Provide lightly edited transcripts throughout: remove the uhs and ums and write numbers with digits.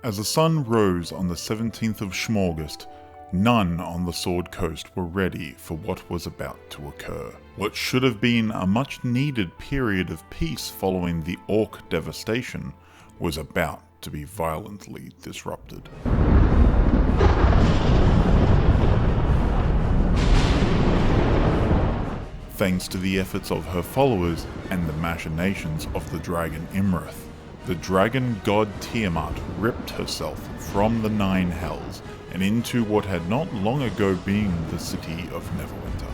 As the sun rose on the 17th of Schmorgast, none on the Sword Coast were ready for what was about to occur. What should have been a much needed period of peace following the Orc devastation was about to be violently disrupted. Thanks to the efforts of her followers and the machinations of the dragon Imrith, the dragon god Tiamat ripped herself from the Nine Hells and into what had not long ago been the city of Neverwinter.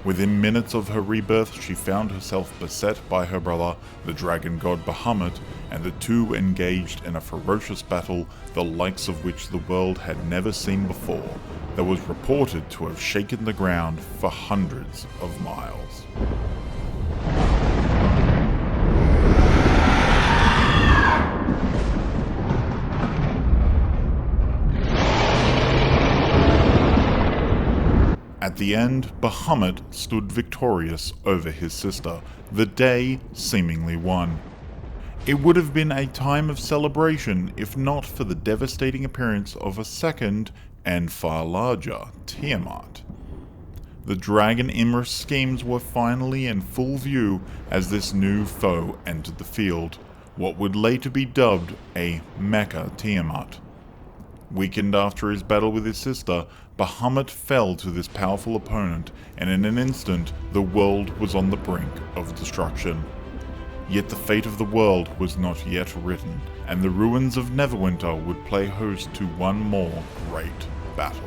Within minutes of her rebirth, she found herself beset by her brother, the dragon god Bahamut, and the two engaged in a ferocious battle the likes of which the world had never seen before, that was reported to have shaken the ground for hundreds of miles. At the end, Bahamut stood victorious over his sister, the day seemingly won. It would have been a time of celebration if not for the devastating appearance of a second, and far larger, Tiamat. The dragon Imrith's schemes were finally in full view as this new foe entered the field, what would later be dubbed a Mecha-Tiamat. Weakened after his battle with his sister, Bahamut fell to this powerful opponent, and in an instant the world was on the brink of destruction. Yet the fate of the world was not yet written, and the ruins of Neverwinter would play host to one more great battle.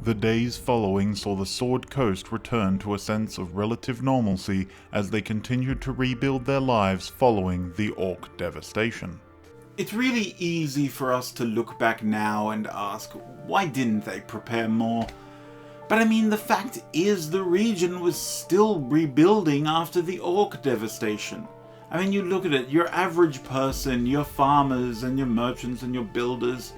The days following saw the Sword Coast return to a sense of relative normalcy as they continued to rebuild their lives following the Orc devastation. It's really easy for us to look back now and ask, why didn't they prepare more? But I mean, the fact is the region was still rebuilding after the Orc devastation. I mean, you look at it, your average person, your farmers and your merchants and your builders,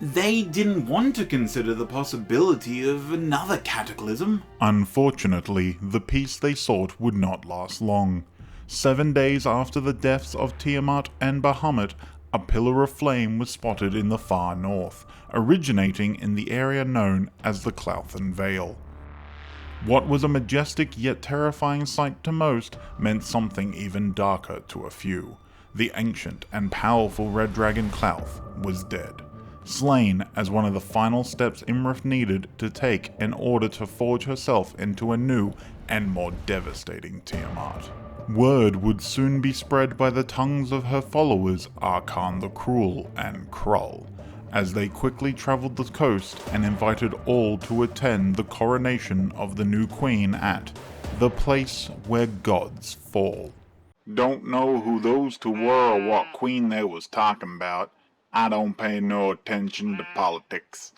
they didn't want to consider the possibility of another cataclysm. Unfortunately, the peace they sought would not last long. 7 days after the deaths of Tiamat and Bahamut, a pillar of flame was spotted in the far north, originating in the area known as the Clouthen Vale. What was a majestic yet terrifying sight to most meant something even darker to a few. The ancient and powerful red dragon Clouth was dead, slain as one of the final steps Imrith needed to take in order to forge herself into a new and more devastating Tiamat. Word would soon be spread by the tongues of her followers Arkan the Cruel and Krull, as they quickly travelled the coast and invited all to attend the coronation of the new queen at the place where gods fall. Don't know who those two were or what queen they was talking about. I don't pay no attention to politics.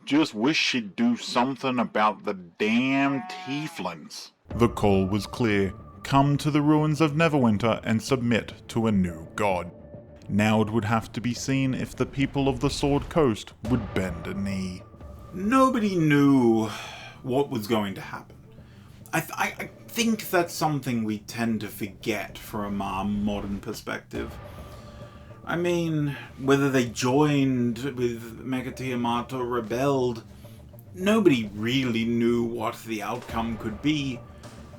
Just wish she'd do something about the damn tieflings. The call was clear. Come to the ruins of Neverwinter and submit to a new god. Now it would have to be seen if the people of the Sword Coast would bend a knee. Nobody knew what was going to happen. I think that's something we tend to forget from our modern perspective. I mean, whether they joined with Mecha-Tiamat or rebelled, nobody really knew what the outcome could be.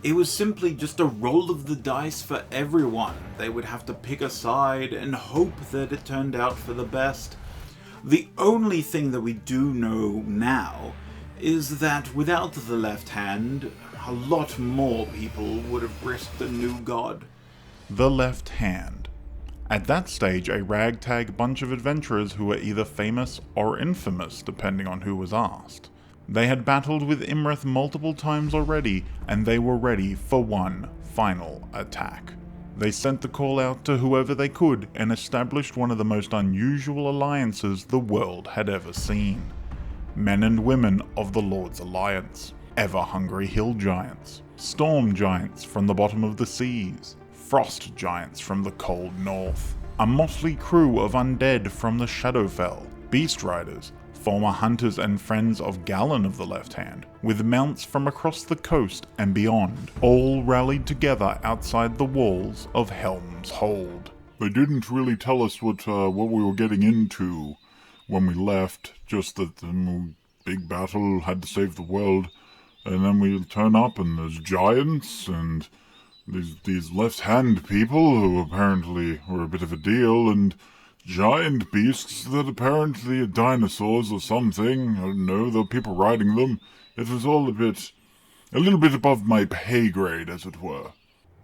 It was simply just a roll of the dice for everyone. They would have to pick a side and hope that it turned out for the best. The only thing that we do know now is that without the Left Hand, a lot more people would have risked a new god. The Left Hand. At that stage, a ragtag bunch of adventurers who were either famous or infamous, depending on who was asked. They had battled with Imrith multiple times already, and they were ready for one final attack. They sent the call out to whoever they could and established one of the most unusual alliances the world had ever seen. Men and women of the Lord's Alliance, ever-hungry hill giants, storm giants from the bottom of the seas, frost giants from the cold north, a motley crew of undead from the Shadowfell, beast riders, former hunters and friends of Galen of the Left Hand, with mounts from across the coast and beyond, all rallied together outside the walls of Helm's Hold. They didn't really tell us what we were getting into when we left, just that the big battle had to save the world, and then we turn up and there's giants and these left-hand people who apparently were a bit of a deal, and giant beasts that apparently are dinosaurs or something. I don't know, there were people riding them. It was all a little bit above my pay grade, as it were.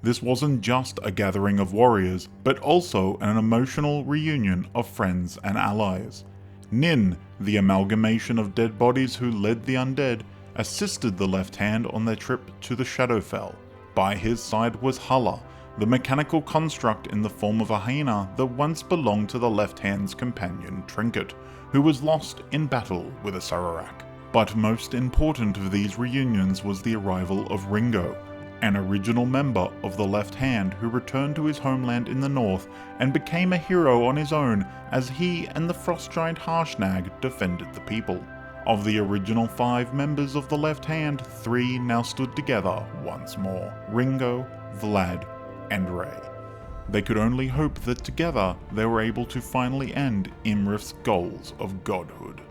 This wasn't just a gathering of warriors, but also an emotional reunion of friends and allies. Nin, the amalgamation of dead bodies who led the undead, assisted the Left Hand on their trip to the Shadowfell. By his side was Hulla, the mechanical construct in the form of a hyena that once belonged to the Left Hand's companion Trinket, who was lost in battle with a Sararak. But most important of these reunions was the arrival of Ringo, an original member of the Left Hand who returned to his homeland in the north and became a hero on his own as he and the frost giant Harshnag defended the people. Of the original 5 members of the Left Hand, 3 now stood together once more: Ringo, Vlad, and Ray. They could only hope that together they were able to finally end Imrith's goals of godhood.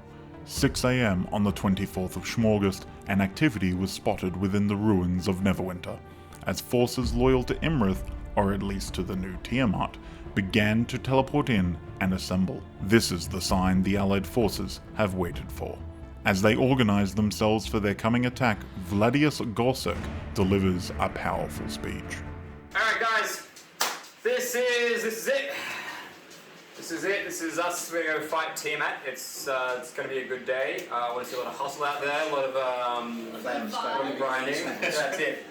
6 AM on the 24th of Shmorgast, an activity was spotted within the ruins of Neverwinter, as forces loyal to Imrith, or at least to the new Tiamat, began to teleport in and assemble. This is the sign the Allied forces have waited for. As they organize themselves for their coming attack, Vladius Gorsek delivers a powerful speech. Alright guys, this is it. This is us. We're going to fight Tiamat. It's going to be a good day. I want to see a lot of hustle out there, a lot of grinding. That's it.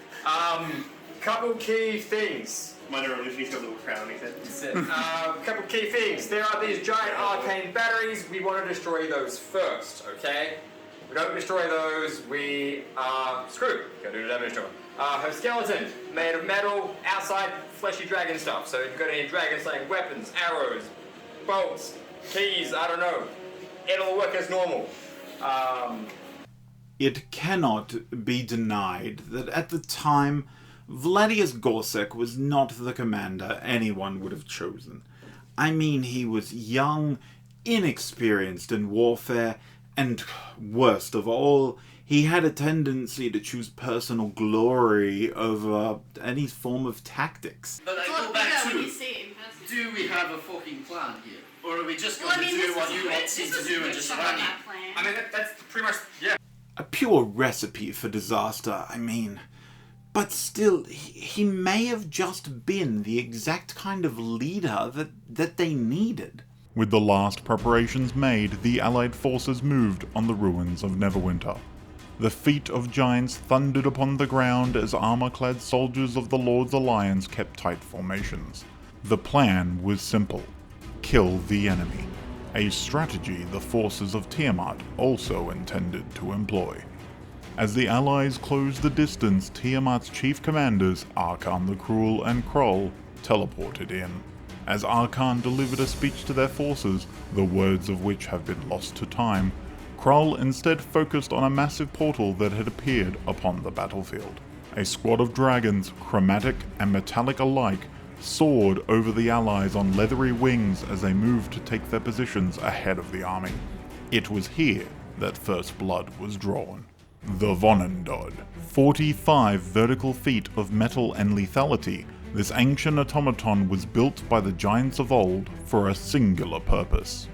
Couple key things. Minor illusionist got a little crown, he said. That's it. Couple key things. There are these giant arcane batteries. We want to destroy those first, okay? If we don't destroy those, we are screwed. Go do the damage to them. Her skeleton, made of metal, outside fleshy dragon stuff. So if you've got any dragon slaying weapons, arrows, bolts, keys, I don't know, it'll work as normal. It cannot be denied that at the time, Vladius Gorsek was not the commander anyone would have chosen. I mean, he was young, inexperienced in warfare, and worst of all, he had a tendency to choose personal glory over any form of tactics. But I go back to, do we have a fucking plan here? Or are we just going to do what you want seem to do and just run it? I mean, that's pretty much, yeah. A pure recipe for disaster, I mean. But still, he may have just been the exact kind of leader that they needed. With the last preparations made, the Allied forces moved on the ruins of Neverwinter. The feet of giants thundered upon the ground as armor-clad soldiers of the Lord's Alliance kept tight formations. The plan was simple: kill the enemy, a strategy the forces of Tiamat also intended to employ. As the Allies closed the distance, Tiamat's chief commanders, Arkan the Cruel and Kroll, teleported in. As Arkan delivered a speech to their forces, the words of which have been lost to time, Kroll instead focused on a massive portal that had appeared upon the battlefield. A squad of dragons, chromatic and metallic alike, soared over the Allies on leathery wings as they moved to take their positions ahead of the army. It was here that first blood was drawn. The Vonendod. 45 vertical feet of metal and lethality, this ancient automaton was built by the giants of old for a singular purpose: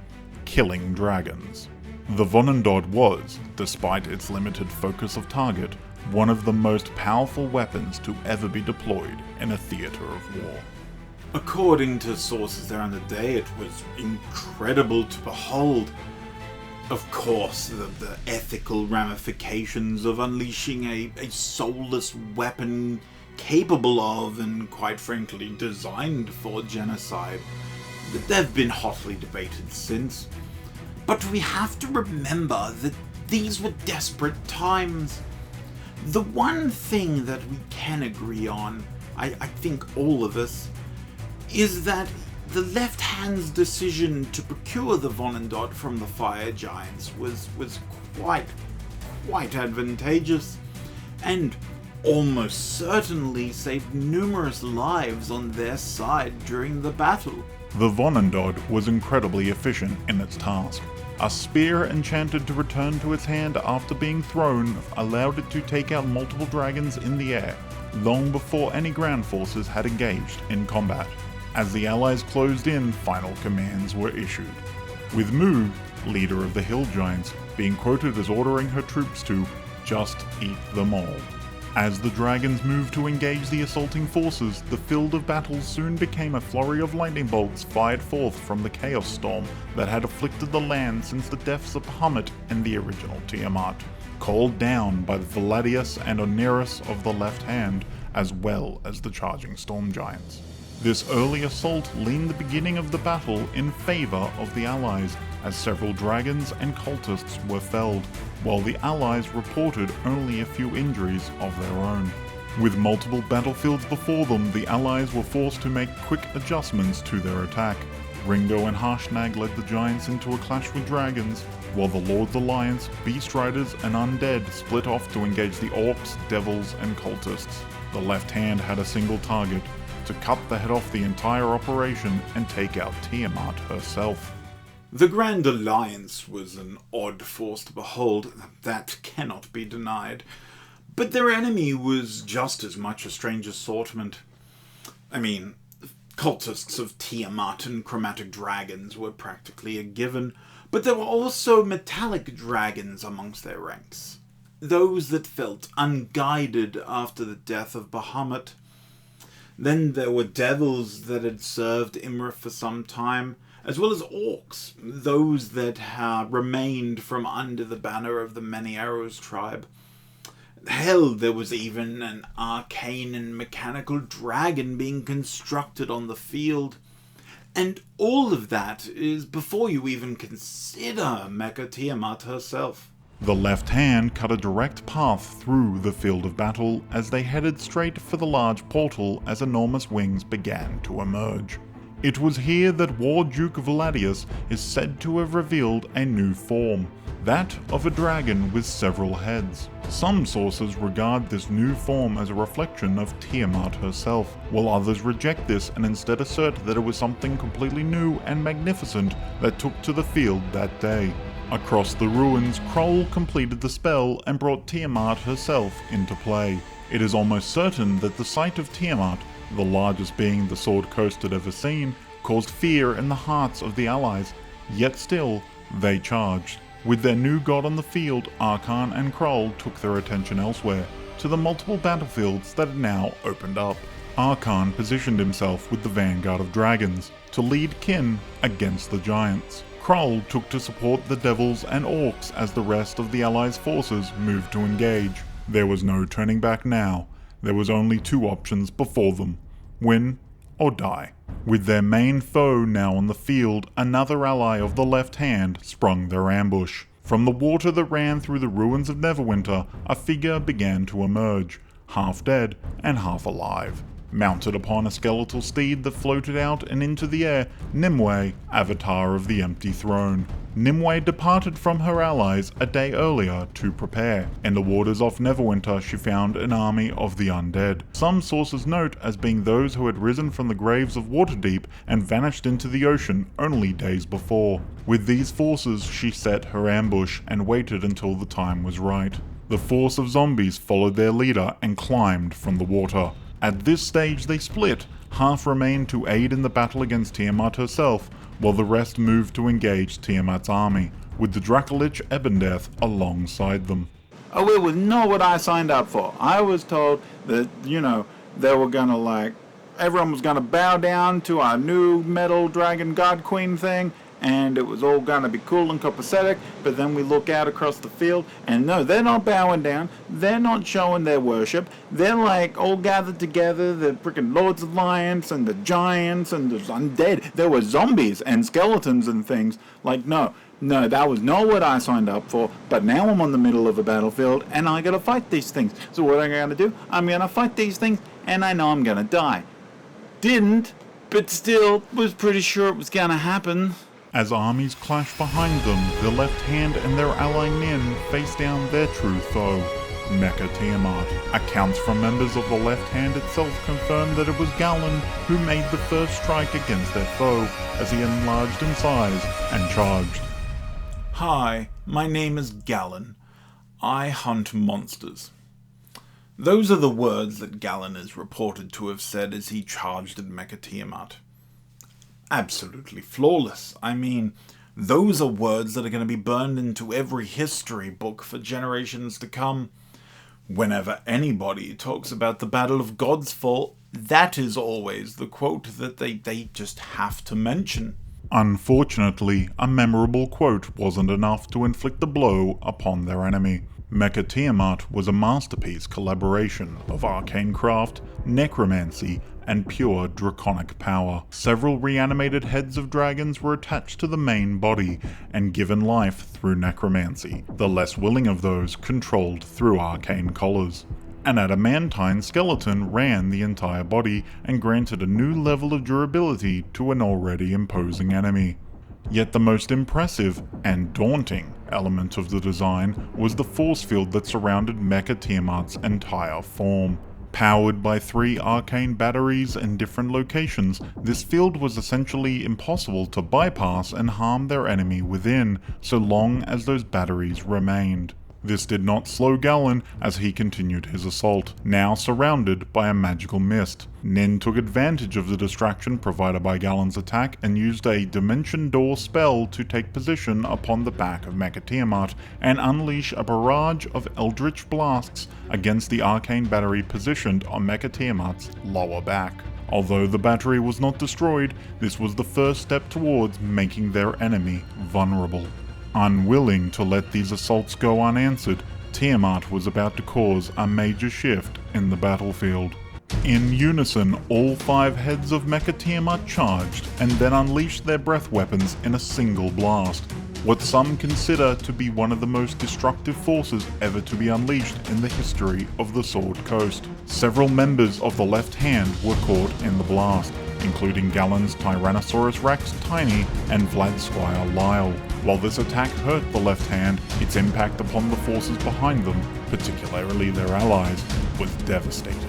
killing dragons. The Vonendod was, despite its limited focus of target, one of the most powerful weapons to ever be deployed in a theater of war. According to sources around the day, it was incredible to behold. Of course, the ethical ramifications of unleashing a soulless weapon capable of, and quite frankly designed for, genocide, they've been hotly debated since. But we have to remember that these were desperate times. The one thing that we can agree on I think all of us, is that the Left Hand's decision to procure the Vonendot from the Fire Giants was quite advantageous, and almost certainly saved numerous lives on their side during the battle. The Vonendod was incredibly efficient in its task. A spear enchanted to return to its hand after being thrown allowed it to take out multiple dragons in the air, long before any ground forces had engaged in combat. As the allies closed in, final commands were issued, with Mu, leader of the Hill Giants, being quoted as ordering her troops to just eat them all. As the dragons moved to engage the assaulting forces, the field of battle soon became a flurry of lightning bolts fired forth from the chaos storm that had afflicted the land since the deaths of Bahamut and the original Tiamat, called down by the Veladius and Oneris of the Left Hand, as well as the charging storm giants. This early assault leaned the beginning of the battle in favor of the allies, as several dragons and cultists were felled, while the allies reported only a few injuries of their own. With multiple battlefields before them, the allies were forced to make quick adjustments to their attack. Ringo and Harshnag led the giants into a clash with dragons, while the Lord's Alliance, Beast Riders, and Undead split off to engage the Orcs, Devils, and Cultists. The Left Hand had a single target: to cut the head off the entire operation and take out Tiamat herself. The Grand Alliance was an odd force to behold, that cannot be denied, but their enemy was just as much a strange assortment. I mean, cultists of Tiamat and chromatic dragons were practically a given, but there were also metallic dragons amongst their ranks, those that felt unguided after the death of Bahamut. Then there were devils that had served Imra for some time, as well as orcs, those that remained from under the banner of the Many Arrows tribe. Hell, there was even an arcane and mechanical dragon being constructed on the field. And all of that is before you even consider Mecha-Tiamat herself. The Left Hand cut a direct path through the field of battle as they headed straight for the large portal as enormous wings began to emerge. It was here that War Duke Veladius is said to have revealed a new form, that of a dragon with several heads. Some sources regard this new form as a reflection of Tiamat herself, while others reject this and instead assert that it was something completely new and magnificent that took to the field that day. Across the ruins, Kroll completed the spell and brought Tiamat herself into play. It is almost certain that the sight of Tiamat, the largest being the Sword Coast had ever seen, caused fear in the hearts of the allies, yet still, they charged. With their new god on the field, Archon and Kroll took their attention elsewhere, to the multiple battlefields that had now opened up. Archon positioned himself with the vanguard of dragons, to lead kin against the giants. Kroll took to support the devils and orcs as the rest of the allies' forces moved to engage. There was no turning back now. There was only two options before them: win or die. With their main foe now on the field, another ally of the Left Hand sprung their ambush. From the water that ran through the ruins of Neverwinter, a figure began to emerge, half dead and half alive. Mounted upon a skeletal steed that floated out and into the air, Nimue, avatar of the empty throne. Nimue departed from her allies a day earlier to prepare. In the waters off Neverwinter she found an army of the undead. Some sources note as being those who had risen from the graves of Waterdeep and vanished into the ocean only days before. With these forces she set her ambush and waited until the time was right. The force of zombies followed their leader and climbed from the water. At this stage they split, half remained to aid in the battle against Tiamat herself, while the rest moved to engage Tiamat's army, with the Dracolich Ebondeath alongside them. Oh, it was not what I signed up for. I was told that, they were gonna everyone was gonna bow down to our new metal dragon god queen thing, and it was all gonna be cool and copacetic, but then we look out across the field, and no, they're not bowing down, they're not showing their worship, they're like all gathered together, the freaking Lords Alliance, and the Giants, and the undead, there were zombies, and skeletons and things, like no, that was not what I signed up for, but now I'm on the middle of a battlefield, and I gotta fight these things, so what am I gonna do? I'm gonna fight these things, and I know I'm gonna die. Didn't, but still was pretty sure it was gonna happen. As armies clash behind them, the Left Hand and their ally Nin face down their true foe, Mecha-Tiamat. Accounts from members of the Left Hand itself confirm that it was Galen who made the first strike against their foe, as he enlarged in size and charged. Hi, my name is Galen. I hunt monsters. Those are the words that Galen is reported to have said as he charged at Mecha-Tiamat. Absolutely flawless. I mean, those are words that are going to be burned into every history book for generations to come. Whenever anybody talks about the Battle of Godsfall, that is always the quote that they just have to mention. Unfortunately, a memorable quote wasn't enough to inflict a blow upon their enemy. Mecha-Tiamat was a masterpiece collaboration of arcane craft, necromancy, and pure draconic power. Several reanimated heads of dragons were attached to the main body and given life through necromancy, the less willing of those controlled through arcane collars. An adamantine skeleton ran the entire body and granted a new level of durability to an already imposing enemy. Yet the most impressive and daunting element of the design was the force field that surrounded Mecha-Tiamat's entire form. Powered by 3 arcane batteries in different locations, this field was essentially impossible to bypass and harm their enemy within, so long as those batteries remained. This did not slow Galen as he continued his assault, now surrounded by a magical mist. Nin took advantage of the distraction provided by Galen's attack and used a Dimension Door spell to take position upon the back of Mecha-Tiamat and unleash a barrage of eldritch blasts against the arcane battery positioned on Mecha-Tiamat's lower back. Although the battery was not destroyed, this was the first step towards making their enemy vulnerable. Unwilling to let these assaults go unanswered, Tiamat was about to cause a major shift in the battlefield. In unison, all 5 heads of Mecha-Tiamat charged and then unleashed their breath weapons in a single blast, what some consider to be one of the most destructive forces ever to be unleashed in the history of the Sword Coast. Several members of the Left Hand were caught in the blast, including Galen's Tyrannosaurus Rex Tiny and Vlad's Squire Lyle. While this attack hurt the Left Hand, its impact upon the forces behind them, particularly their allies, was devastating.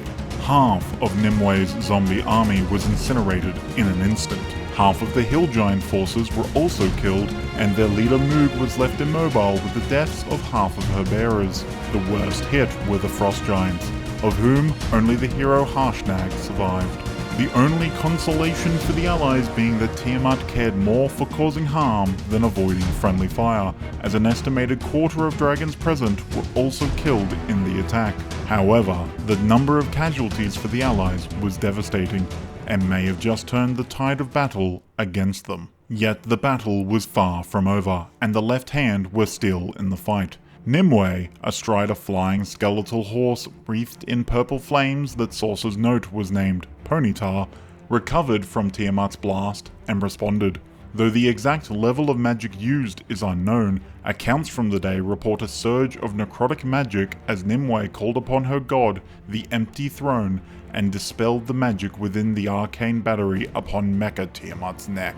Half of Nimwe's zombie army was incinerated in an instant. Half of the Hill Giant forces were also killed, and their leader Moog was left immobile with the deaths of half of her bearers. The worst hit were the Frost Giants, of whom only the hero Harshnag survived. The only consolation for the allies being that Tiamat cared more for causing harm than avoiding friendly fire, as an estimated quarter of dragons present were also killed in the attack. However, the number of casualties for the allies was devastating, and may have just turned the tide of battle against them. Yet the battle was far from over, and the Left Hand were still in the fight. Nimue, astride a flying skeletal horse wreathed in purple flames that sources note was named Ponyta, recovered from Tiamat's blast and responded. Though the exact level of magic used is unknown, accounts from the day report a surge of necrotic magic as Nimue called upon her god, the Empty Throne, and dispelled the magic within the arcane battery upon Mecha-Tiamat's neck.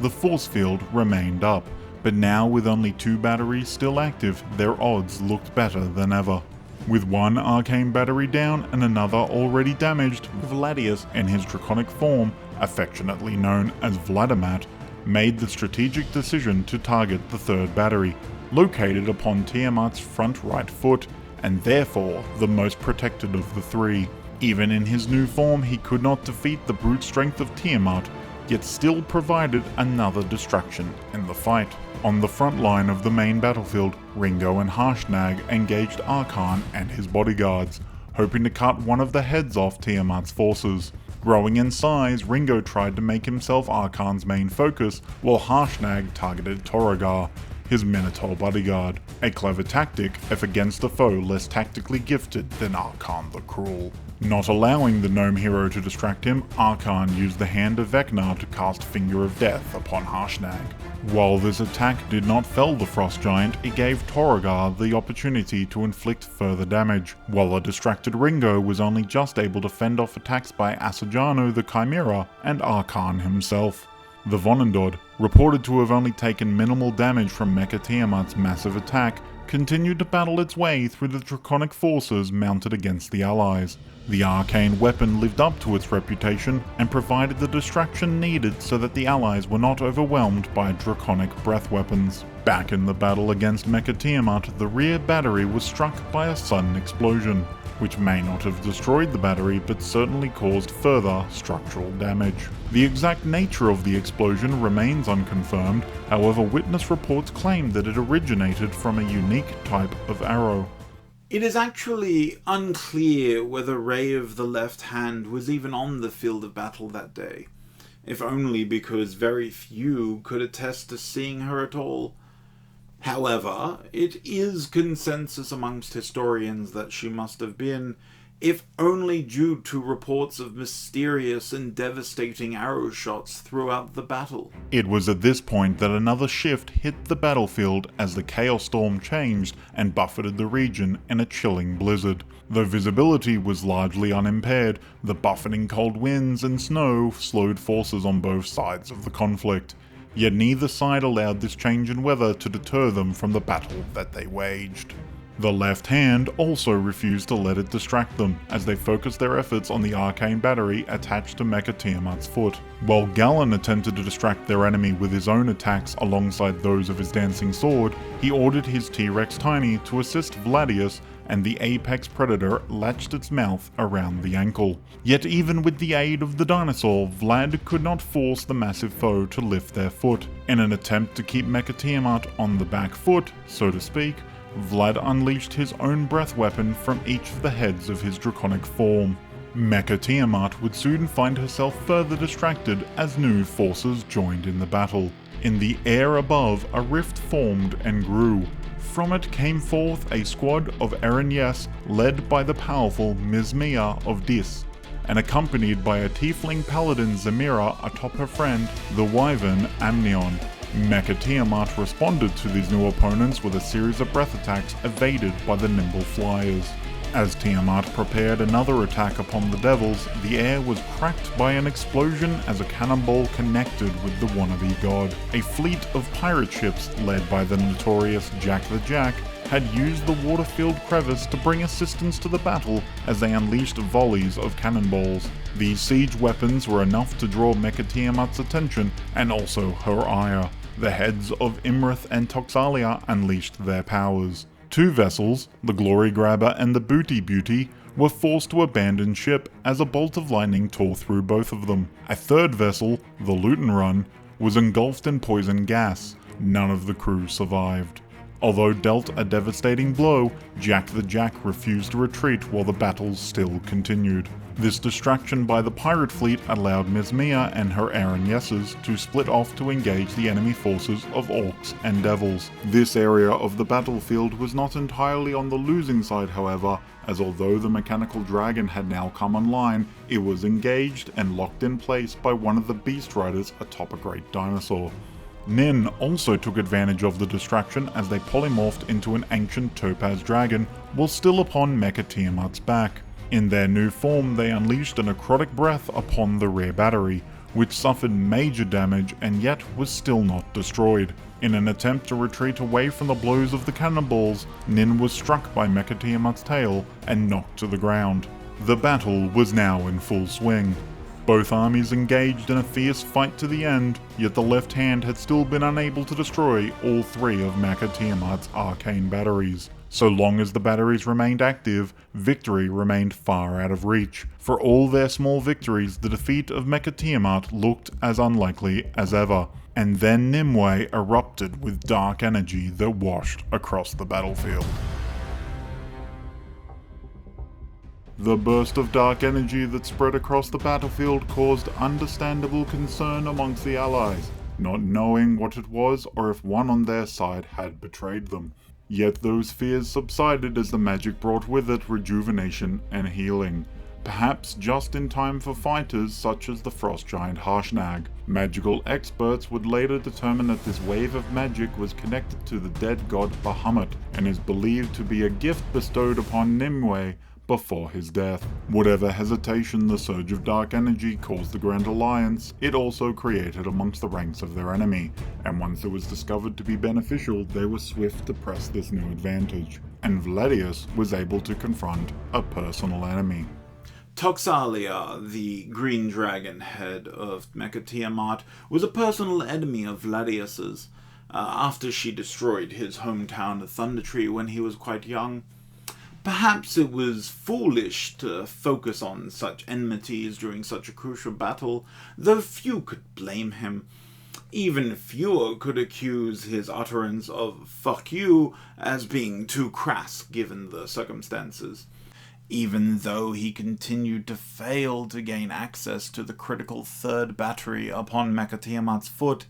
The force field remained up, but now with only 2 batteries still active, their odds looked better than ever. With 1 arcane battery down and another already damaged, Vladius in his draconic form, affectionately known as Vladimat, made the strategic decision to target the 3rd battery, located upon Tiamat's front right foot, and therefore the most protected of the 3. Even in his new form, he could not defeat the brute strength of Tiamat, yet still provided another distraction in the fight. On the front line of the main battlefield, Ringo and Harshnag engaged Archon and his bodyguards, hoping to cut one of the heads off Tiamat's forces. Growing in size, Ringo tried to make himself Archaan's main focus, while Harshnag targeted Toragar, his Minotaur bodyguard, a clever tactic if against a foe less tactically gifted than Archaan the Cruel. Not allowing the gnome hero to distract him, Archaan used the Hand of Vecna to cast Finger of Death upon Harshnag. While this attack did not fell the Frost Giant, it gave Toragar the opportunity to inflict further damage, while a distracted Ringo was only just able to fend off attacks by Asajano the Chimera and Archaan himself. The Vonindod, reported to have only taken minimal damage from Mecha-Tiamat's massive attack, continued to battle its way through the draconic forces mounted against the Allies. The arcane weapon lived up to its reputation and provided the distraction needed so that the Allies were not overwhelmed by draconic breath weapons. Back in the battle against Mecha-Tiamat, the rear battery was struck by a sudden explosion, which may not have destroyed the battery but certainly caused further structural damage. The exact nature of the explosion remains unconfirmed, however witness reports claim that it originated from a unique type of arrow. It is actually unclear whether Ray of the Left Hand was even on the field of battle that day, if only because very few could attest to seeing her at all. However, it is consensus amongst historians that she must have been, if only due to reports of mysterious and devastating arrow shots throughout the battle. It was at this point that another shift hit the battlefield as the Chaos Storm changed and buffeted the region in a chilling blizzard. Though visibility was largely unimpaired, the buffeting cold winds and snow slowed forces on both sides of the conflict. Yet neither side allowed this change in weather to deter them from the battle that they waged. The Left Hand also refused to let it distract them, as they focused their efforts on the arcane battery attached to Mecha-Tiamat's foot. While Galen attempted to distract their enemy with his own attacks alongside those of his dancing sword, he ordered his T-Rex Tiny to assist Vladius, and the apex predator latched its mouth around the ankle. Yet even with the aid of the dinosaur, Vlad could not force the massive foe to lift their foot. In an attempt to keep Mecha-Tiamat on the back foot, so to speak, Vlad unleashed his own breath weapon from each of the heads of his draconic form. Mecha-Tiamat would soon find herself further distracted as new forces joined in the battle. In the air above, a rift formed and grew. From it came forth a squad of Eren led by the powerful Mizmia of Dis, and accompanied by a tiefling paladin Zamira atop her friend, the wyvern Amnion. Mecha-Tiamat responded to these new opponents with a series of breath attacks evaded by the nimble flyers. As Tiamat prepared another attack upon the devils, the air was cracked by an explosion as a cannonball connected with the wannabe god. A fleet of pirate ships, led by the notorious Jack the Jack, had used the water-filled crevice to bring assistance to the battle as they unleashed volleys of cannonballs. These siege weapons were enough to draw Mecha-Tiamat's attention and also her ire. The heads of Imrith and Toxalia unleashed their powers. Two vessels, the Glory Grabber and the Booty Beauty, were forced to abandon ship as a bolt of lightning tore through both of them. A third vessel, the Luton Run, was engulfed in poison gas. None of the crew survived. Although dealt a devastating blow, Jack the Jack refused to retreat while the battles still continued. This distraction by the pirate fleet allowed Mizmia and her Eren to split off to engage the enemy forces of orcs and devils. This area of the battlefield was not entirely on the losing side, however, as although the mechanical dragon had now come online, it was engaged and locked in place by one of the beast riders atop a great dinosaur. Nin also took advantage of the distraction as they polymorphed into an ancient topaz dragon while still upon Mecha-Tiamat's back. In their new form, they unleashed a necrotic breath upon the rear battery, which suffered major damage and yet was still not destroyed. In an attempt to retreat away from the blows of the cannonballs, Nin was struck by Mecha-Tiamat's tail and knocked to the ground. The battle was now in full swing. Both armies engaged in a fierce fight to the end, yet the Left Hand had still been unable to destroy all three of Mecha-Tiamat's arcane batteries. So long as the batteries remained active, victory remained far out of reach. For all their small victories, the defeat of Mecha-Tiamat looked as unlikely as ever. And then Nimue erupted with dark energy that washed across the battlefield. The burst of dark energy that spread across the battlefield caused understandable concern amongst the allies, not knowing what it was or if one on their side had betrayed them. Yet those fears subsided as the magic brought with it rejuvenation and healing. Perhaps just in time for fighters such as the frost giant Harshnag. Magical experts would later determine that this wave of magic was connected to the dead god Bahamut and is believed to be a gift bestowed upon Nimue before his death. Whatever hesitation the surge of dark energy caused the Grand Alliance, it also created amongst the ranks of their enemy, and once it was discovered to be beneficial, they were swift to press this new advantage, and Vladius was able to confront a personal enemy. Toxalia, the green dragon head of Mecha-Tiamat, was a personal enemy of Vladius's after she destroyed his hometown of Thundertree when he was quite young. Perhaps it was foolish to focus on such enmities during such a crucial battle, though few could blame him. Even fewer could accuse his utterance of "fuck you" as being too crass given the circumstances. Even though he continued to fail to gain access to the critical third battery upon Mecha-Tiamat's foot,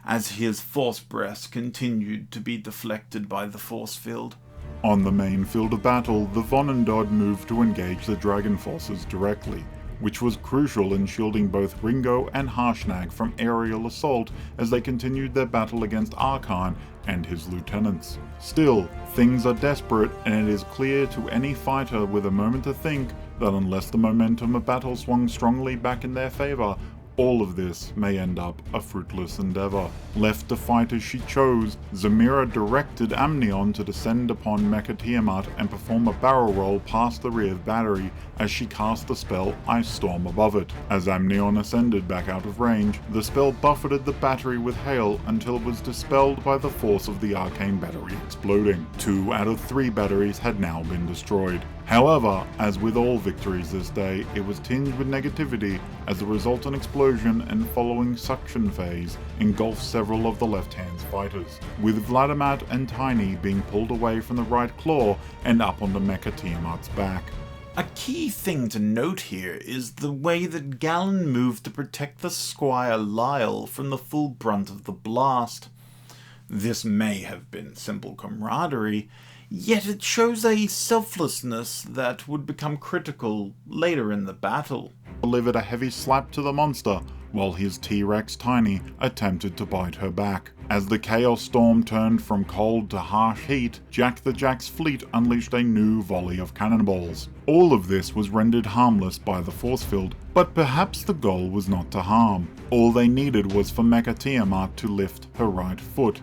as his force breast continued to be deflected by the force field. On the main field of battle, the Vonendod moved to engage the dragon forces directly, which was crucial in shielding both Ringo and Harshnag from aerial assault as they continued their battle against Archon and his lieutenants. Still, things are desperate, and it is clear to any fighter with a moment to think that unless the momentum of battle swung strongly back in their favor, all of this may end up a fruitless endeavor. Left to fight as she chose, Zemira directed Amnion to descend upon Mecha-Tiamat and perform a barrel roll past the rear battery as she cast the spell Ice Storm above it. As Amnion ascended back out of range, the spell buffeted the battery with hail until it was dispelled by the force of the arcane battery exploding. 2 out of 3 batteries had now been destroyed. However, as with all victories this day, it was tinged with negativity as the resultant explosion and following suction phase engulfed several of the Left Hand's fighters, with Vladimat and Tiny being pulled away from the right claw and up onto Mecha-Tiamat's back. A key thing to note here is the way that Galen moved to protect the Squire Lyle from the full brunt of the blast. This may have been simple camaraderie, yet it shows a selflessness that would become critical later in the battle. Delivered a heavy slap to the monster, while his T-Rex Tiny attempted to bite her back. As the Chaos Storm turned from cold to harsh heat, Jack the Jack's fleet unleashed a new volley of cannonballs. All of this was rendered harmless by the force field, but perhaps the goal was not to harm. All they needed was for Mecha-Tiamat to lift her right foot.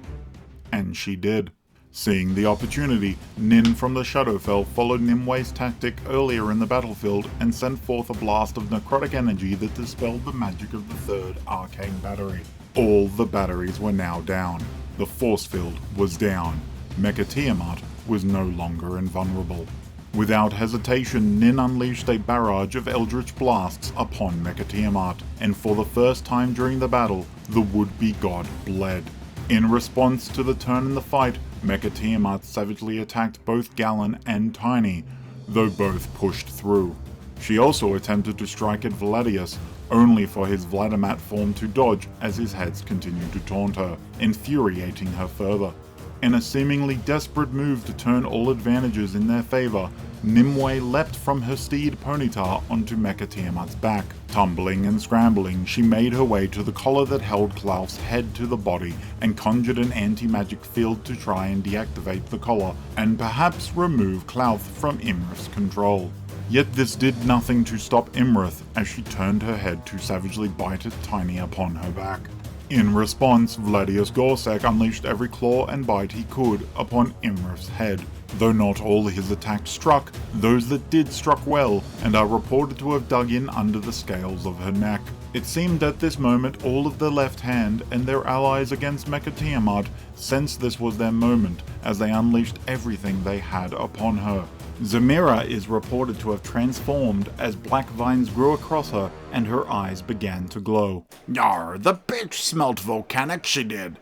And she did. Seeing the opportunity, Nin from the Shadowfell followed Nimue's tactic earlier in the battlefield and sent forth a blast of necrotic energy that dispelled the magic of the third arcane battery. All the batteries were now down. The force field was down. Mecha-Tiamat was no longer invulnerable. Without hesitation, Nin unleashed a barrage of eldritch blasts upon Mecha-Tiamat, and for the first time during the battle, the would-be god bled. In response to the turn in the fight, Mecha-Tiamat savagely attacked both Galen and Tiny, though both pushed through. She also attempted to strike at Vladius, only for his Vladimat form to dodge as his heads continued to taunt her, infuriating her further. In a seemingly desperate move to turn all advantages in their favor, Nimue leapt from her steed Ponyta onto Mecha-Tiamat's back. Tumbling and scrambling, she made her way to the collar that held Klauf's head to the body and conjured an anti-magic field to try and deactivate the collar, and perhaps remove Klauf from Imrith's control. Yet this did nothing to stop Imrith as she turned her head to savagely bite at Tiny upon her back. In response, Vladius Gorsek unleashed every claw and bite he could upon Imrith's head. Though not all his attacks struck, those that did struck well, and are reported to have dug in under the scales of her neck. It seemed at this moment all of the Left Hand and their allies against Mecha-Tiamat sensed this was their moment, as they unleashed everything they had upon her. Zemira is reported to have transformed as black vines grew across her and her eyes began to glow. Yar, the bitch smelt volcanic, she did.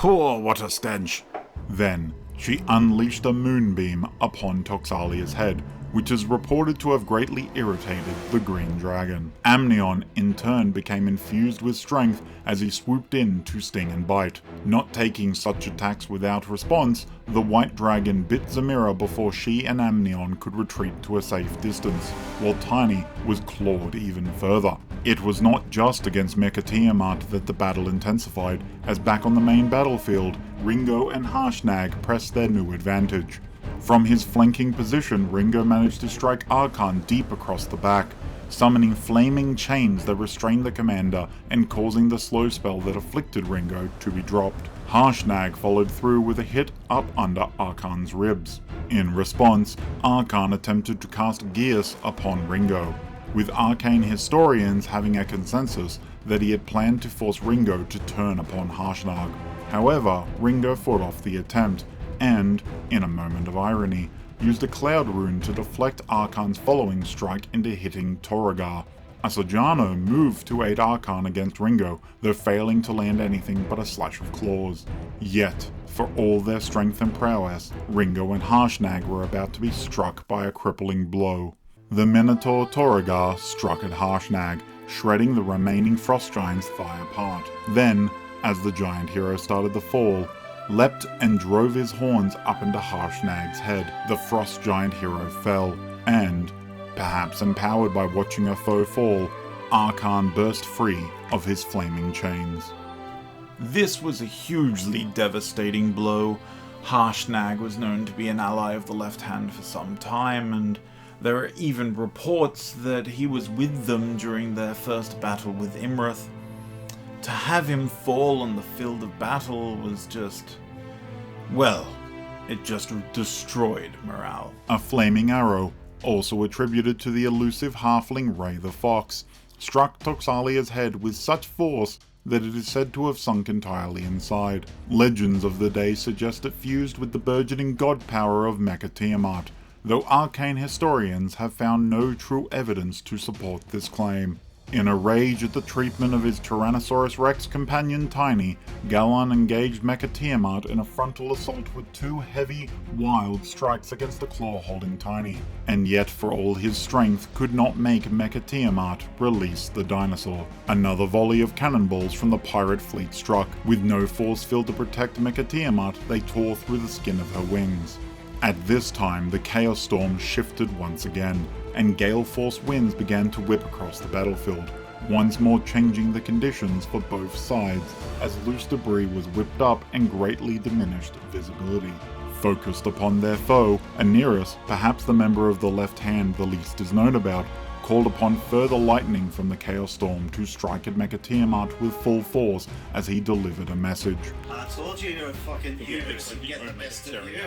Oh, what a stench. Then she unleashed a moonbeam upon Toxalia's head, which is reported to have greatly irritated the Green Dragon. Amnion, in turn, became infused with strength as he swooped in to sting and bite. Not taking such attacks without response, the White Dragon bit Zamira before she and Amnion could retreat to a safe distance, while Tiny was clawed even further. It was not just against Mecha-Tiamat that the battle intensified, as back on the main battlefield, Ringo and Harshnag pressed their new advantage. From his flanking position, Ringo managed to strike Archon deep across the back, summoning flaming chains that restrained the commander and causing the slow spell that afflicted Ringo to be dropped. Harshnag followed through with a hit up under Archon's ribs. In response, Archon attempted to cast Geas upon Ringo, with arcane historians having a consensus that he had planned to force Ringo to turn upon Harshnag. However, Ringo fought off the attempt, and, in a moment of irony, used a cloud rune to deflect Archon's following strike into hitting Torragar. Asojano moved to aid Archon against Ringo, though failing to land anything but a slash of claws. Yet, for all their strength and prowess, Ringo and Harshnag were about to be struck by a crippling blow. The Minotaur Torragar struck at Harshnag, shredding the remaining Frost Giant's thigh apart. Then, as the giant hero started to fall, leapt and drove his horns up into Harshnag's head. The Frost Giant hero fell, and, perhaps empowered by watching a foe fall, Archon burst free of his flaming chains. This was a hugely devastating blow. Harshnag was known to be an ally of the Left Hand for some time, and there are even reports that he was with them during their first battle with Imrith. To have him fall on the field of battle was just, well, it just destroyed morale. A flaming arrow, also attributed to the elusive halfling Ray the Fox, struck Toxalia's head with such force that it is said to have sunk entirely inside. Legends of the day suggest it fused with the burgeoning god power of Mecha-Tiamat, though arcane historians have found no true evidence to support this claim. In a rage at the treatment of his Tyrannosaurus Rex companion Tiny, Galan engaged Mecha-Tiamat in a frontal assault with two heavy, wild strikes against the claw-holding Tiny, and yet for all his strength could not make Mecha-Tiamat release the dinosaur. Another volley of cannonballs from the pirate fleet struck. With no force field to protect Mecha-Tiamat, they tore through the skin of her wings. At this time, the Chaos Storm shifted once again, and gale-force winds began to whip across the battlefield, once more changing the conditions for both sides, as loose debris was whipped up and greatly diminished visibility. Focused upon their foe, Aneris, perhaps the member of the Left Hand the least is known about, called upon further lightning from the Chaos Storm to strike at Mecha-Tiamat with full force as he delivered a message. I told you you're a fucking hubris and get the best of you.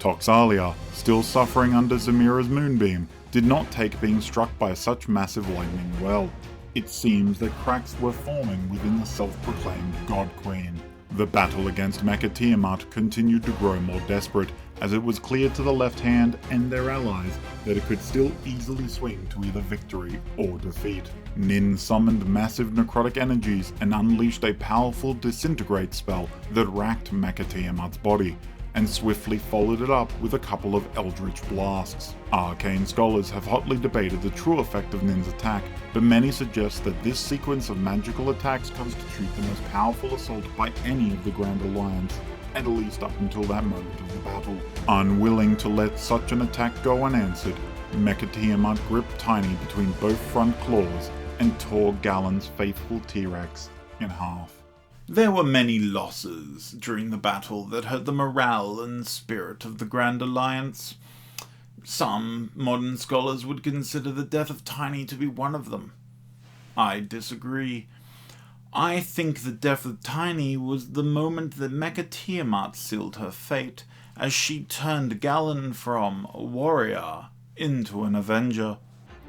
Toxalia, still suffering under Zamira's moonbeam, did not take being struck by such massive lightning well. It seems that cracks were forming within the self-proclaimed God Queen. The battle against Mecha-Tiamat continued to grow more desperate, as it was clear to the Left Hand and their allies that it could still easily swing to either victory or defeat. Nin summoned massive necrotic energies and unleashed a powerful disintegrate spell that racked Mecha-Tiamat's body, and swiftly followed it up with a couple of eldritch blasts. Arcane scholars have hotly debated the true effect of Nin's attack, but many suggest that this sequence of magical attacks constitute the most powerful assault by any of the Grand Alliance, at least up until that moment of the battle. Unwilling to let such an attack go unanswered, Mecha-Tiamat gripped Tiny between both front claws and tore Galen's faithful T-Rex in half. There were many losses during the battle that hurt the morale and spirit of the Grand Alliance. Some modern scholars would consider the death of Tiny to be one of them. I disagree. I think the death of Tiny was the moment that Mecha-Tiamat sealed her fate, as she turned Galen from a warrior into an avenger.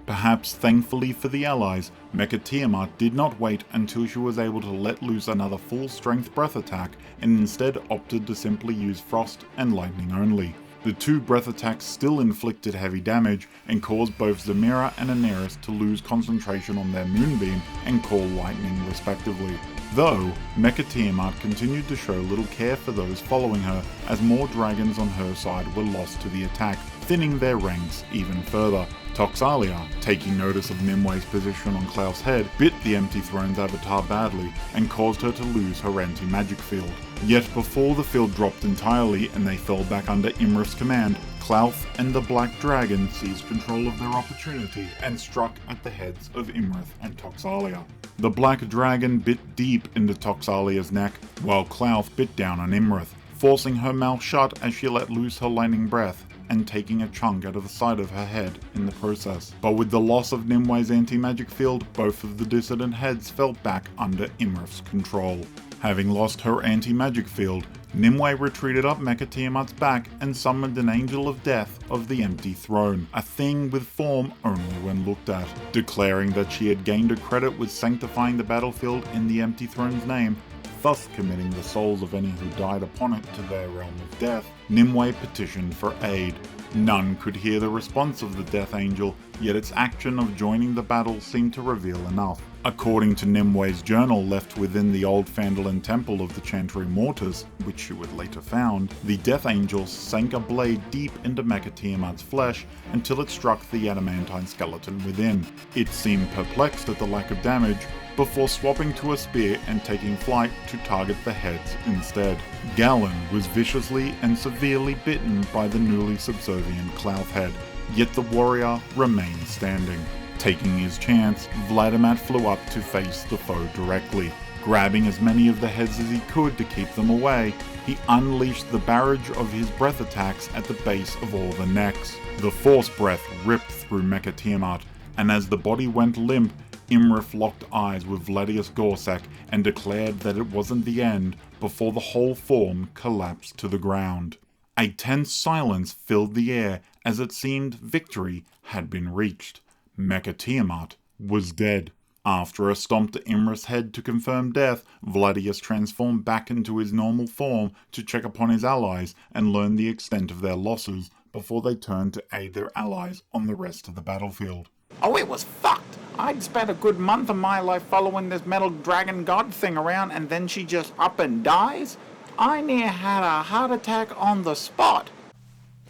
Perhaps thankfully for the allies, Mecha-Tiamat did not wait until she was able to let loose another full-strength breath attack and instead opted to simply use frost and lightning only. The two breath attacks still inflicted heavy damage and caused both Zamira and Aneris to lose concentration on their moonbeam and call lightning respectively. Though, Mecha-Tiamat continued to show little care for those following her, as more dragons on her side were lost to the attack, thinning their ranks even further. Toxalia, taking notice of Nimwe's position on Klaus' head, bit the Empty Throne's avatar badly and caused her to lose her anti-magic field. Yet before the field dropped entirely and they fell back under Imrith's command, Klaus and the Black Dragon seized control of their opportunity and struck at the heads of Imrith and Toxalia. The Black Dragon bit deep into Toxalia's neck, while Klaus bit down on Imrith, forcing her mouth shut as she let loose her lightning breath and taking a chunk out of the side of her head in the process. But with the loss of Nimwe's anti-magic field, both of the dissident heads fell back under Imrith's control. Having lost her anti-magic field, Nimue retreated up Mecha-Tiamat's back and summoned an Angel of Death of the Empty Throne, a thing with form only when looked at. Declaring that she had gained a credit with sanctifying the battlefield in the Empty Throne's name, thus committing the souls of any who died upon it to their realm of death, Nimue petitioned for aid. None could hear the response of the Death Angel, yet its action of joining the battle seemed to reveal enough. According to Nimwe's journal left within the old Phandalin temple of the Chantry Mortis, which she would later found, the Death Angel sank a blade deep into Mecha-Tiamat's flesh until it struck the adamantine skeleton within. It seemed perplexed at the lack of damage, before swapping to a spear and taking flight to target the heads instead. Galen was viciously and severely bitten by the newly subservient Klaus head, yet the warrior remained standing. Taking his chance, Vladimat flew up to face the foe directly. Grabbing as many of the heads as he could to keep them away, he unleashed the barrage of his breath attacks at the base of all the necks. The force breath ripped through Mecha-Tiamat, and as the body went limp, Imrith locked eyes with Vladius Gorsek and declared that it wasn't the end before the whole form collapsed to the ground. A tense silence filled the air as it seemed victory had been reached. Mecha-Tiamat was dead. After a stomp to Imrith's head to confirm death, Vladius transformed back into his normal form to check upon his allies and learn the extent of their losses before they turned to aid their allies on the rest of the battlefield. Oh, it was fucked. I'd spent a good month of my life following this metal dragon god thing around, and then she just up and dies? I near had a heart attack on the spot.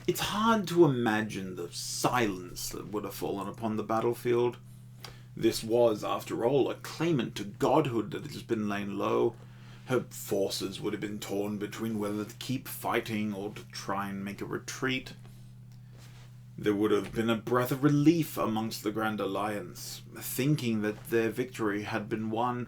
It's hard to imagine the silence that would have fallen upon the battlefield. This was, after all, a claimant to godhood that had just been laid low. Her forces would have been torn between whether to keep fighting or to try and make a retreat. There would have been a breath of relief amongst the Grand Alliance, thinking that their victory had been won.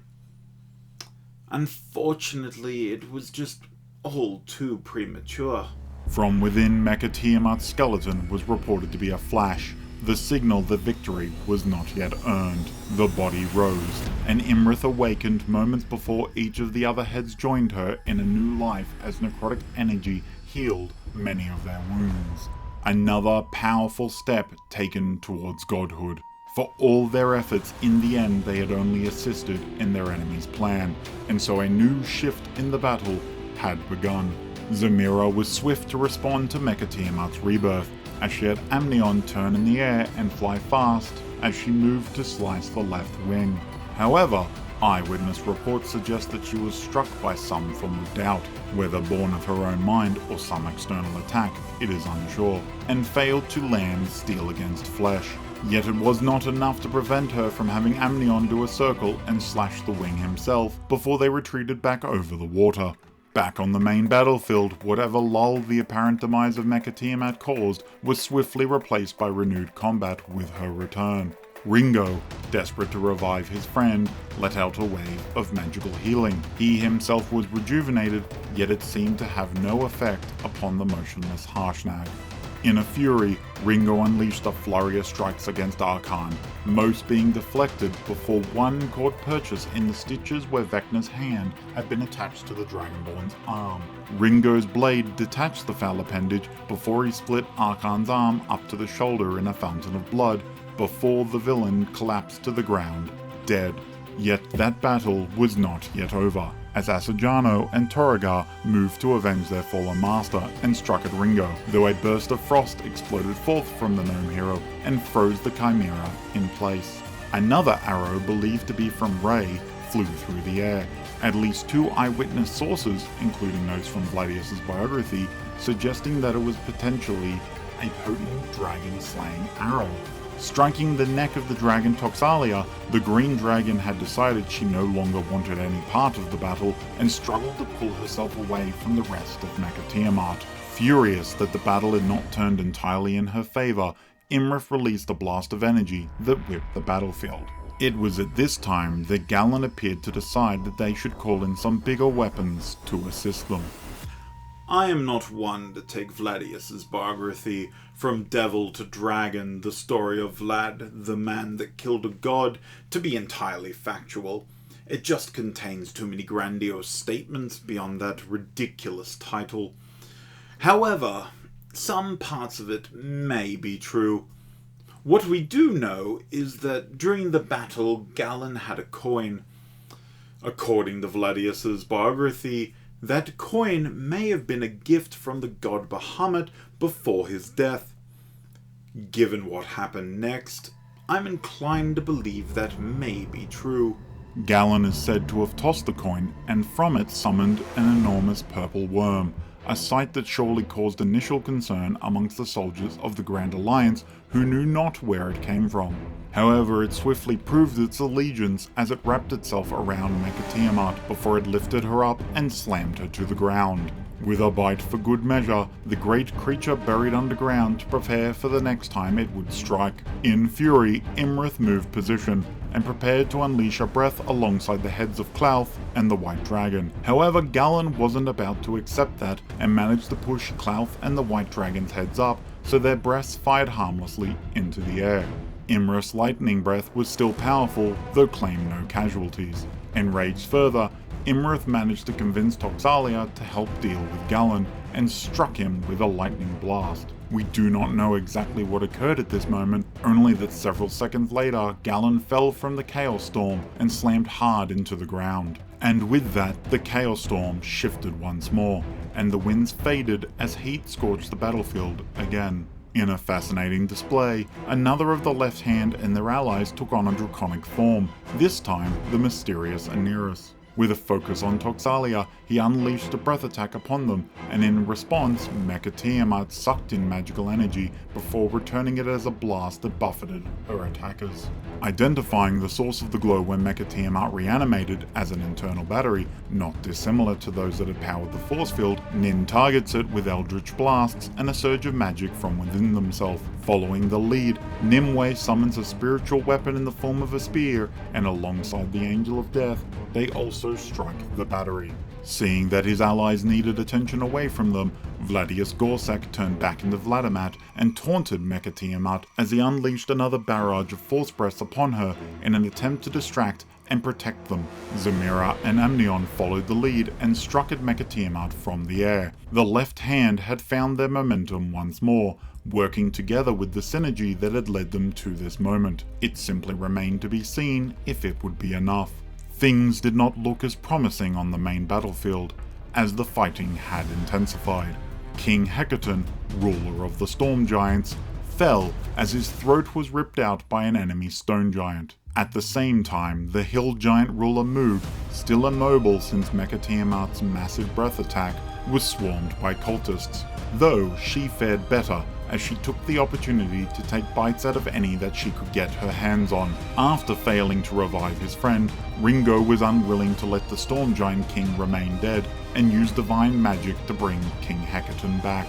Unfortunately, it was just all too premature. From within Mecha-Tiamat's skeleton was reported to be a flash, the signal that victory was not yet earned. The body rose, and Imrith awakened moments before each of the other heads joined her in a new life as necrotic energy healed many of their wounds. Another powerful step taken towards godhood. For all their efforts, in the end they had only assisted in their enemy's plan, and so a new shift in the battle had begun. Zemira was swift to respond to Mecha-Tiamat's rebirth, as she had Amnion turn in the air and fly fast as she moved to slice the left wing. However, eyewitness reports suggest that she was struck by some form of doubt, whether born of her own mind or some external attack, it is unsure, and failed to land steel against flesh. Yet it was not enough to prevent her from having Amnion do a circle and slash the wing himself before they retreated back over the water. Back on the main battlefield, whatever lull the apparent demise of Mecha-Tiamat caused was swiftly replaced by renewed combat with her return. Ringo, desperate to revive his friend, let out a wave of magical healing. He himself was rejuvenated, yet it seemed to have no effect upon the motionless Harshnag. In a fury, Ringo unleashed a flurry of strikes against Archon, most being deflected before one caught purchase in the stitches where Vecna's hand had been attached to the Dragonborn's arm. Ringo's blade detached the foul appendage before he split Archon's arm up to the shoulder in a fountain of blood, before the villain collapsed to the ground, dead. Yet that battle was not yet over, as Asajano and Toragar moved to avenge their fallen master and struck at Ringo, though a burst of frost exploded forth from the gnome hero and froze the chimera in place. Another arrow believed to be from Ray flew through the air. At least 2 eyewitness sources, including notes from Vladius's biography, suggesting that it was potentially a potent dragon-slaying arrow. Striking the neck of the dragon Toxalia, the green dragon had decided she no longer wanted any part of the battle and struggled to pull herself away from the rest of Mecha-Tiamat. Furious that the battle had not turned entirely in her favour, Imrith released a blast of energy that whipped the battlefield. It was at this time that Galen appeared to decide that they should call in some bigger weapons to assist them. I am not one to take Vladius's biography, From Devil to Dragon, the story of Vlad, the man that killed a god, to be entirely factual. It just contains too many grandiose statements beyond that ridiculous title. However, some parts of it may be true. What we do know is that during the battle, Galen had a coin. According to Vladius's biography, that coin may have been a gift from the god Bahamut before his death. Given what happened next, I'm inclined to believe that may be true. Galen is said to have tossed the coin and from it summoned an enormous purple worm, a sight that surely caused initial concern amongst the soldiers of the Grand Alliance who knew not where it came from. However, it swiftly proved its allegiance as it wrapped itself around Mecha-Tiamat before it lifted her up and slammed her to the ground. With a bite for good measure, the great creature buried underground to prepare for the next time it would strike. In fury, Imrith moved position and prepared to unleash a breath alongside the heads of Klauth and the White Dragon. However, Galen wasn't about to accept that and managed to push Klauth and the White Dragon's heads up so their breaths fired harmlessly into the air. Imrith's lightning breath was still powerful, though claimed no casualties. Enraged further, Imrith managed to convince Toxalia to help deal with Galen and struck him with a lightning blast. We do not know exactly what occurred at this moment, only that several seconds later Galen fell from the Chaos Storm and slammed hard into the ground. And with that, the Chaos Storm shifted once more, and the winds faded as heat scorched the battlefield again. In a fascinating display, another of the Left Hand and their allies took on a draconic form, this time the mysterious Aniris. With a focus on Toxalia, he unleashed a breath attack upon them, and in response, Mecha-Tiamat sucked in magical energy before returning it as a blast that buffeted her attackers. Identifying the source of the glow when Mecha-Tiamat reanimated as an internal battery, not dissimilar to those that had powered the force field, Nin targets it with eldritch blasts and a surge of magic from within themselves. Following the lead, Nimue summons a spiritual weapon in the form of a spear, and alongside the Angel of Death, they also strike the battery. Seeing that his allies needed attention away from them, Vladius Gorsek turned back into Vladimat and taunted Mecha-Tiamat as he unleashed another barrage of force breaths upon her in an attempt to distract and protect them. Zamira and Amnion followed the lead and struck at Mecha-Tiamat from the air. The Left Hand had found their momentum once more, working together with the synergy that had led them to this moment. It simply remained to be seen if it would be enough. Things did not look as promising on the main battlefield, as the fighting had intensified. King Hecaton, ruler of the Storm Giants, fell as his throat was ripped out by an enemy stone giant. At the same time, the hill giant ruler Moog, still immobile since Mecha-Tiamat's massive breath attack, was swarmed by cultists, though she fared better as she took the opportunity to take bites out of any that she could get her hands on. After failing to revive his friend, Ringo was unwilling to let the Storm Giant King remain dead, and used divine magic to bring King Hecaton back.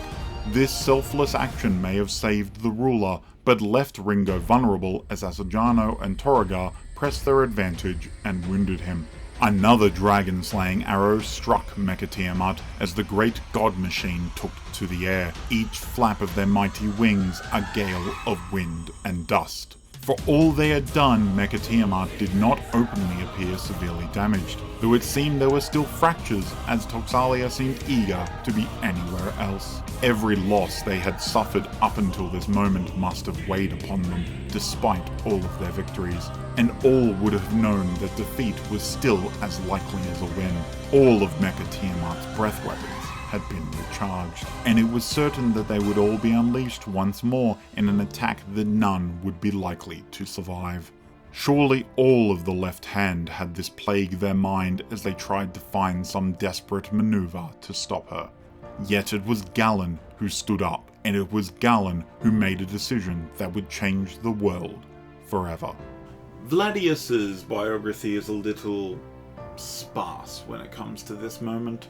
This selfless action may have saved the ruler, but left Ringo vulnerable as Asajano and Torragar pressed their advantage and wounded him. Another dragon-slaying arrow struck Mecha-Tiamat as the great god machine took to the air, each flap of their mighty wings a gale of wind and dust. For all they had done, Mecha-Tiamat did not openly appear severely damaged, though it seemed there were still fractures as Toxalia seemed eager to be anywhere else. Every loss they had suffered up until this moment must have weighed upon them, despite all of their victories, and all would have known that defeat was still as likely as a win. All of Mecha-Tiamat's breath weapons had been recharged, and it was certain that they would all be unleashed once more in an attack that none would be likely to survive. Surely all of the Left Hand had this plague their mind as they tried to find some desperate maneuver to stop her. Yet it was Galen who stood up and it was Galen who made a decision that would change the world forever. Vladius's biography is a little sparse when it comes to this moment.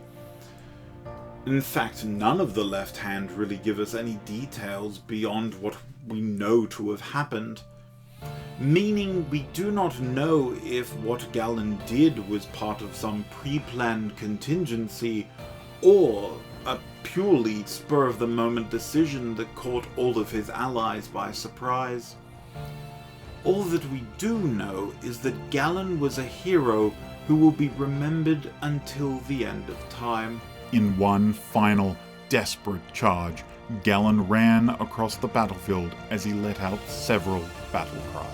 In fact, none of the Left Hand really give us any details beyond what we know to have happened. Meaning we do not know if what Galen did was part of some pre-planned contingency or a purely spur-of-the-moment decision that caught all of his allies by surprise. All that we do know is that Galen was a hero who will be remembered until the end of time. In one final, desperate charge, Galen ran across the battlefield as he let out several battle cries.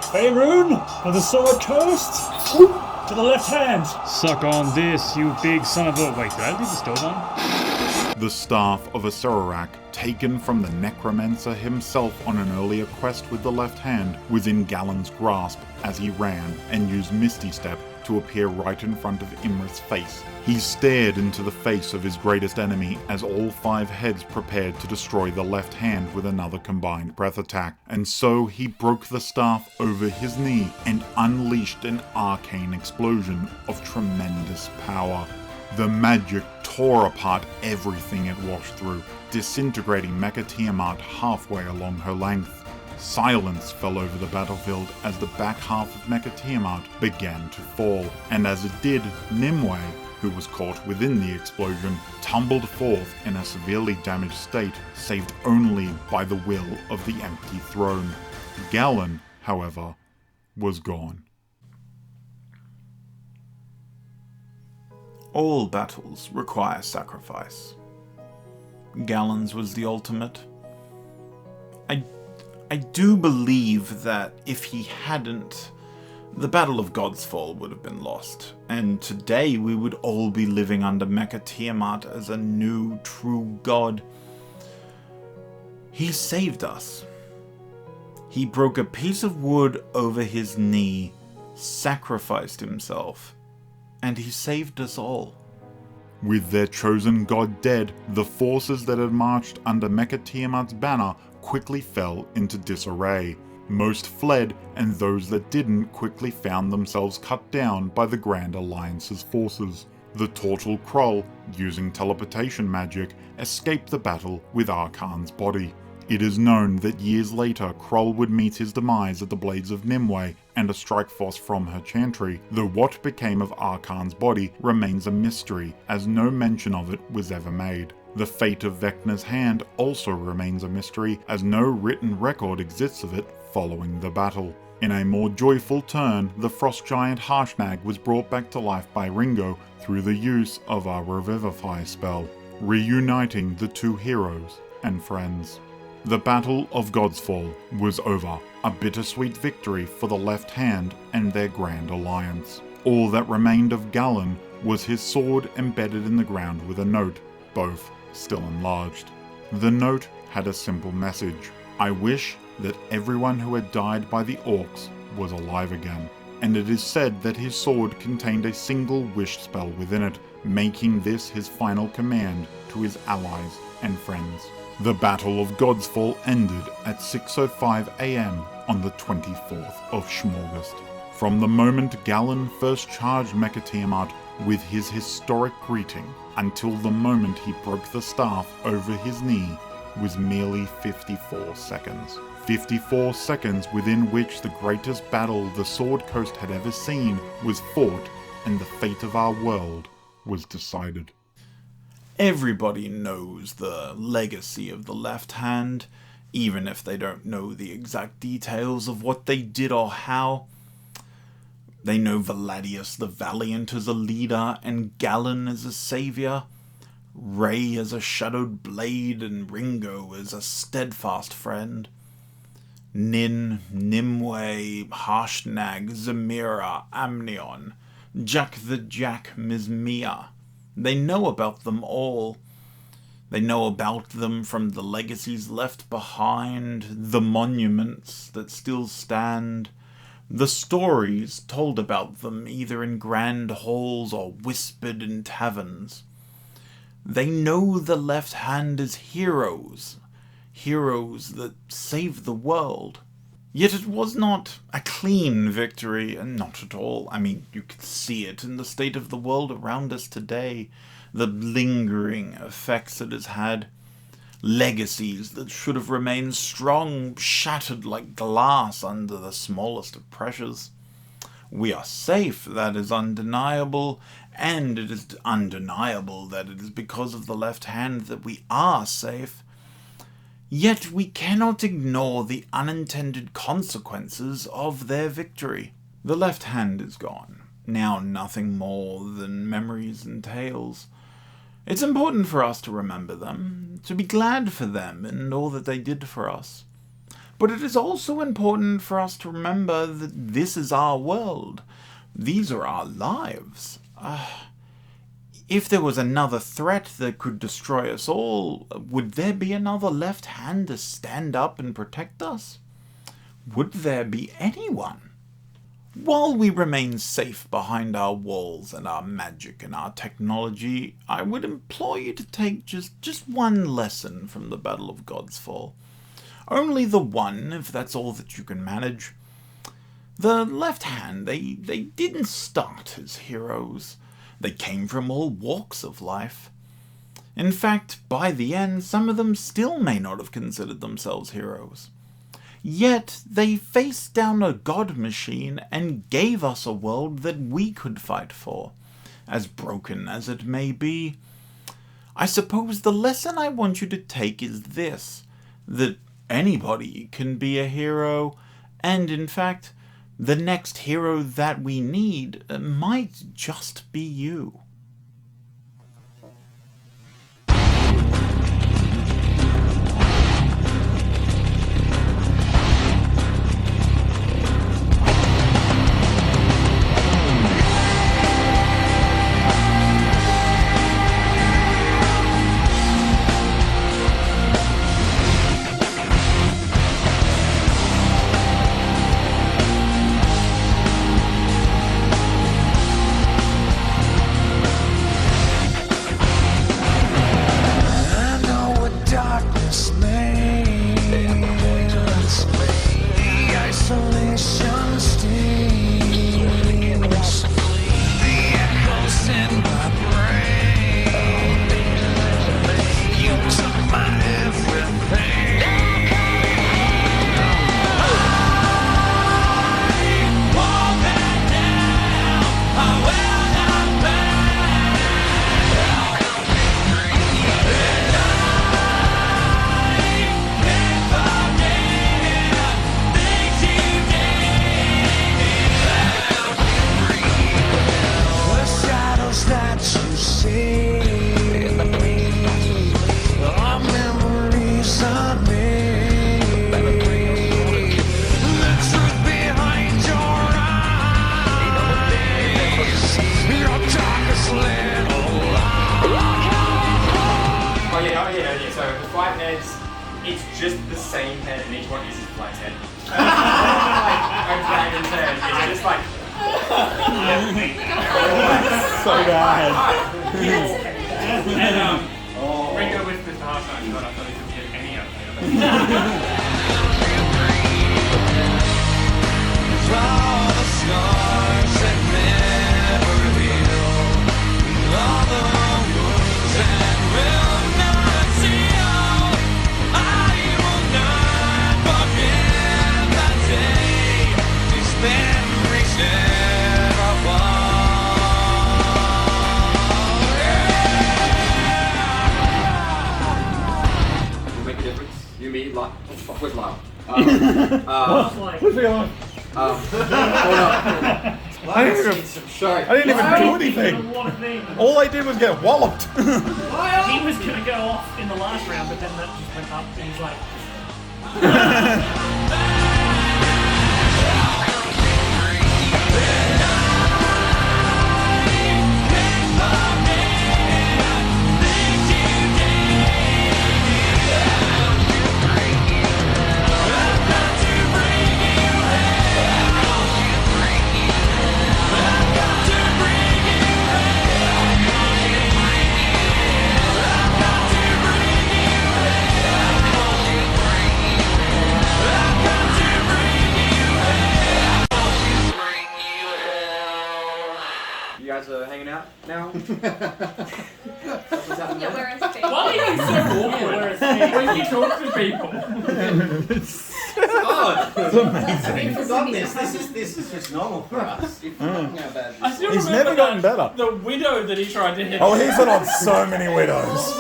Faerun, for the Sword Coast! To the Left Hand! Suck on this, you big son of a... Wait, did I leave the stove on? The staff of Acererak, taken from the necromancer himself on an earlier quest with the Left Hand, was in Galen's grasp as he ran and used Misty Step to appear right in front of Imra's face. He stared into the face of his greatest enemy as all 5 heads prepared to destroy the Left Hand with another combined breath attack, and so he broke the staff over his knee and unleashed an arcane explosion of tremendous power. The magic tore apart everything it washed through, disintegrating Mecha-Tiamat halfway along her length. Silence fell over the battlefield as the back half of Mecha-Tiamat began to fall, and as it did, Nimue, who was caught within the explosion, tumbled forth in a severely damaged state, saved only by the will of the empty throne. Galen, however, was gone. All battles require sacrifice. Galen's was the ultimate. I do believe that if he hadn't, the Battle of Godsfall would have been lost, and today we would all be living under Mecha-Tiamat as a new, true god. He saved us. He broke a piece of wood over his knee, sacrificed himself, and he saved us all. With their chosen god dead, the forces that had marched under Mecha-Tiamat's banner quickly fell into disarray. Most fled, and those that didn't quickly found themselves cut down by the Grand Alliance's forces. The Tortle Krull, using teleportation magic, escaped the battle with Arkan's body. It is known that years later Krull would meet his demise at the Blades of Nimue and a strike force from her chantry, though what became of Arkan's body remains a mystery, as no mention of it was ever made. The fate of Vecna's hand also remains a mystery, as no written record exists of it following the battle. In a more joyful turn, the frost giant Harshnag was brought back to life by Ringo through the use of our Revivify spell, reuniting the two heroes and friends. The Battle of Godsfall was over, a bittersweet victory for the Left Hand and their Grand Alliance. All that remained of Galen was his sword embedded in the ground with a note, both still enlarged. The note had a simple message: I wish that everyone who had died by the orcs was alive again. And it is said that his sword contained a single wish spell within it, making this his final command to his allies and friends. The Battle of Godsfall ended at 6:05 AM on the 24th of Shmorgast. From the moment Galen first charged Mecha-Tiamat with his historic greeting until the moment he broke the staff over his knee was merely 54 seconds. 54 seconds within which the greatest battle the Sword Coast had ever seen was fought, and the fate of our world was decided. Everybody knows the legacy of the Left Hand, even if they don't know the exact details of what they did or how. They know Valadius the Valiant as a leader and Galen as a savior, Ray as a shadowed blade and Ringo as a steadfast friend. Nin, Nimue, Harshnag, Zamira, Amnion, Jack the Jack, Mizmia. They know about them all. They know about them from the legacies left behind, the monuments that still stand, the stories told about them either in grand halls or whispered in taverns. They know the Left Hand as heroes. Heroes that saved the world. Yet it was not a clean victory, and not at all. I mean, you could see it in the state of the world around us today. The lingering effects it has had. Legacies that should have remained strong, shattered like glass under the smallest of pressures. We are safe, that is undeniable, and it is undeniable that it is because of the Left Hand that we are safe. Yet we cannot ignore the unintended consequences of their victory. The Left Hand is gone, now nothing more than memories and tales. It's important for us to remember them, to be glad for them and all that they did for us. But it is also important for us to remember that this is our world. These are our lives. If there was another threat that could destroy us all, would there be another Left Hand to stand up and protect us? Would there be anyone? While we remain safe behind our walls and our magic and our technology, I would implore you to take just one lesson from the Battle of Godsfall. Only the one, if that's all that you can manage. The Left Hand, they didn't start as heroes. They came from all walks of life. In fact, by the end, some of them still may not have considered themselves heroes. Yet they faced down a god machine and gave us a world that we could fight for, as broken as it may be. I suppose the lesson I want you to take is this, that anybody can be a hero, and in fact, the next hero that we need might just be you. It's just the same head, and each one uses flight head. A dragon's head. It's just like. So bad. And Ringo with the heart on. God, I thought he could get any other. All the scars that never heal, all the wounds that will not heal. I will not forget that day. These memories never fall. Will make a difference. You, me, Lyle. With Lyle. What's going on? Hold up. I didn't even do anything. All I did was get walloped. He was going to go off in the last round, but then that just went up, and he's like... Yeah, wear a face. Why are you so awkward when you talk to people? It's amazing. We've forgotten this. This is just normal for us. I still He's remember never gotten better. the widow that he tried to hit. Oh, he's been on so many widows.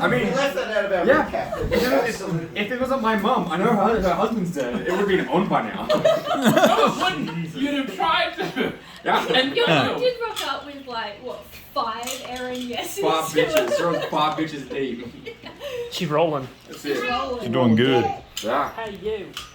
I mean, left that out of our yeah. recap. If it wasn't my mum, I know her husband's dead. It would have been on by now. No, it wouldn't. You'd have tried to. Yeah. And Your mum did rock up with like, what, 5 Aaron yeses? 5 bitches. There was 5 bitches deep. She's rolling. That's it. You're doing good. Yeah. Hey, you.